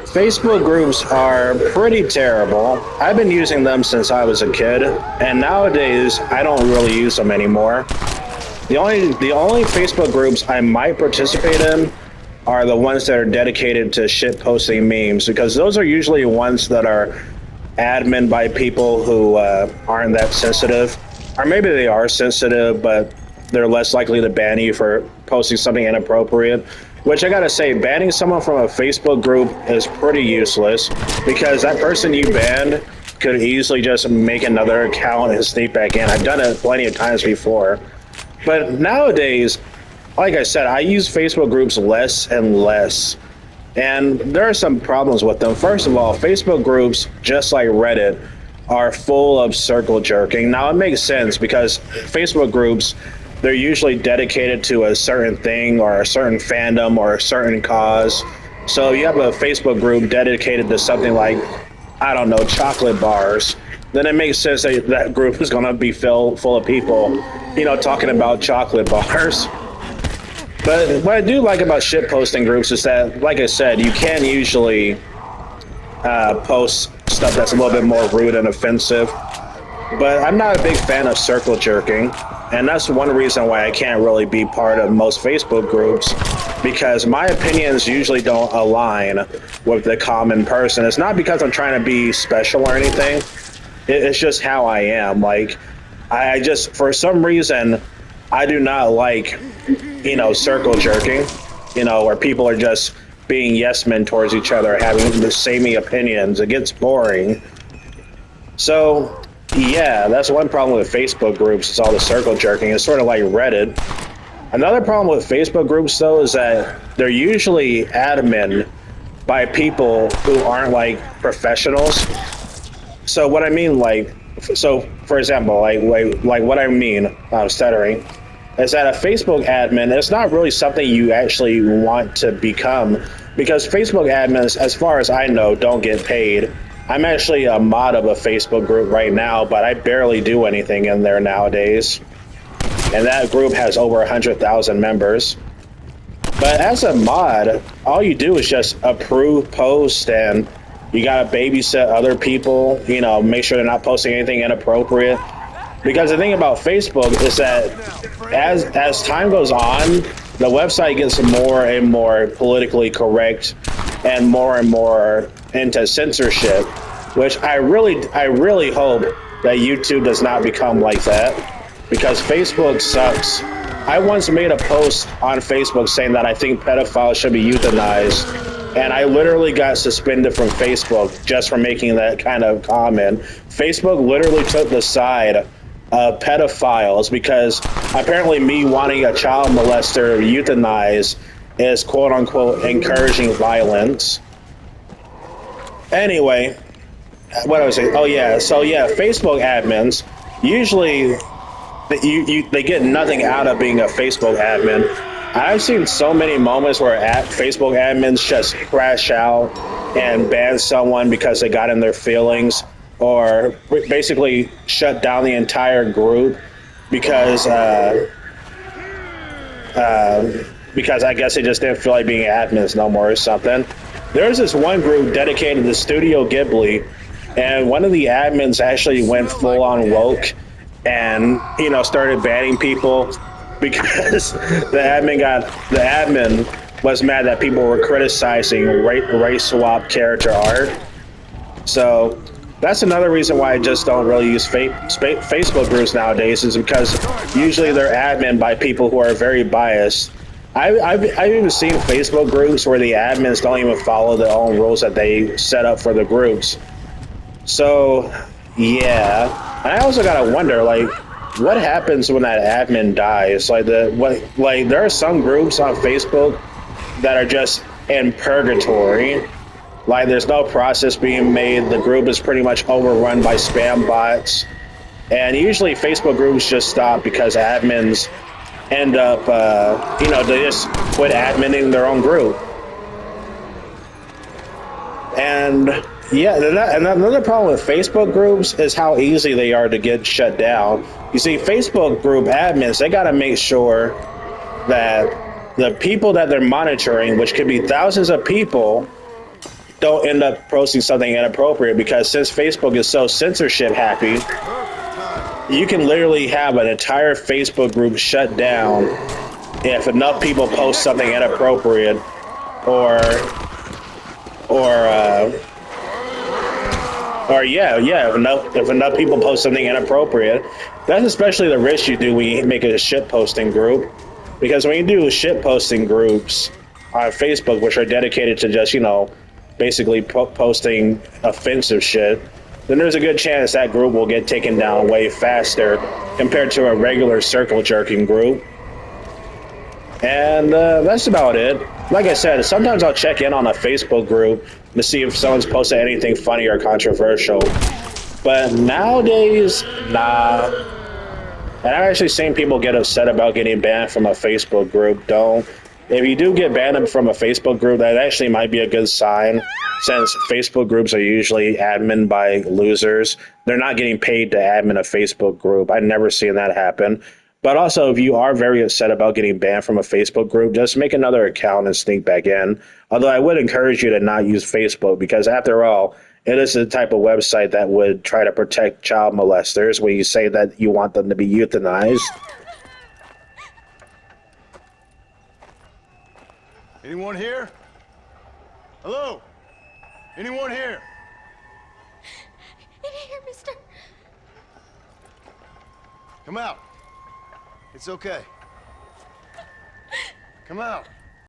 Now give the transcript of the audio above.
Facebook groups are pretty terrible. I've been using them since I was a kid, and nowadays I don't really use them anymore. The only Facebook groups I might participate in are the ones that are dedicated to shit posting memes, because those are usually ones that are admin by people who aren't that sensitive, or maybe they are sensitive, but they're less likely to ban you for posting something inappropriate. Which I gotta say, banning someone from a Facebook group is pretty useless, because that person you banned could easily just make another account and sneak back in. I've done it plenty of times before. But nowadays, like I said, I use Facebook groups less and less. And there are some problems with them. First of all, Facebook groups, just like Reddit, are full of circle jerking. Now, it makes sense because Facebook groups, they're usually dedicated to a certain thing or a certain fandom or a certain cause. So you have a Facebook group dedicated to something like, I don't know, chocolate bars. Then it makes sense that that group is going to be filled full of people, talking about chocolate bars. But what I do like about shit posting groups is that, like I said, you can usually post stuff that's a little bit more rude and offensive. But I'm not a big fan of circle jerking, and that's one reason why I can't really be part of most Facebook groups, because my opinions usually don't align with the common person. It's not because I'm trying to be special or anything. It's just how I am. Like, I just, for some reason, I do not like, circle jerking, where people are just being yes men towards each other, having the samey opinions. It gets boring. So, yeah, that's one problem with Facebook groups, is all the circle jerking. It's sort of like Reddit. Another problem with Facebook groups, though, is that they're usually admin by people who aren't, like, professionals. So what I mean, for example, like what I mean, I'm stuttering, is that a Facebook admin is not really something you actually want to become, because Facebook admins, as far as I know, don't get paid. I'm actually a mod of a Facebook group right now, but I barely do anything in there nowadays. And that group has over 100,000 members. But as a mod, all you do is just approve posts, and you gotta babysit other people, make sure they're not posting anything inappropriate. Because the thing about Facebook is that as time goes on, the website gets more and more politically correct and more into censorship, which I really hope that YouTube does not become like that, because Facebook sucks. I once made a post on Facebook saying that I think pedophiles should be euthanized, and I literally got suspended from Facebook just for making that kind of comment. Facebook literally took the side of pedophiles, because apparently me wanting a child molester euthanized is quote unquote encouraging violence. Anyway, what I was saying, Facebook admins usually they get nothing out of being a Facebook admin. I've seen so many moments where Facebook admins just crash out and ban someone because they got in their feelings, or basically shut down the entire group because I guess they just didn't feel like being admins no more or something. There's this one group dedicated to Studio Ghibli, and one of the admins actually went full on woke and started banning people because the admin was mad that people were criticizing race swap character art. So that's another reason why I just don't really use Facebook groups nowadays, is because usually they're admin by people who are very biased. I've even seen Facebook groups where the admins don't even follow their own rules that they set up for the groups. So, yeah. And I also gotta wonder, what happens when that admin dies? There are some groups on Facebook that are just in purgatory. Like, there's no process being made. The group is pretty much overrun by spam bots. And usually Facebook groups just stop because admins end up, they just quit adminning their own group. And yeah, and another problem with Facebook groups is how easy they are to get shut down. You see, Facebook group admins, they got to make sure that the people that they're monitoring, which could be thousands of people, don't end up posting something inappropriate, because since Facebook is so censorship happy, you can literally have an entire Facebook group shut down if enough people post something inappropriate, or or if enough people post something inappropriate. That's especially the risk you do when you make it a shit posting group, because when you do shit posting groups on Facebook, which are dedicated to just basically posting offensive shit, then there's a good chance that group will get taken down way faster compared to a regular circle jerking group. And that's about it. Like I said, sometimes I'll check in on a Facebook group to see if someone's posted anything funny or controversial. But nowadays, nah. And I've actually seen people get upset about getting banned from a Facebook group. Don't. If you do get banned from a Facebook group, that actually might be a good sign, since Facebook groups are usually admin by losers. They're not getting paid to admin a Facebook group. I've never seen that happen. But also, if you are very upset about getting banned from a Facebook group, just make another account and sneak back in. Although I would encourage you to not use Facebook, because after all, it is the type of website that would try to protect child molesters when you say that you want them to be euthanized. Anyone here? Hello? Anyone here? In here, mister. Come out. It's okay. Come out.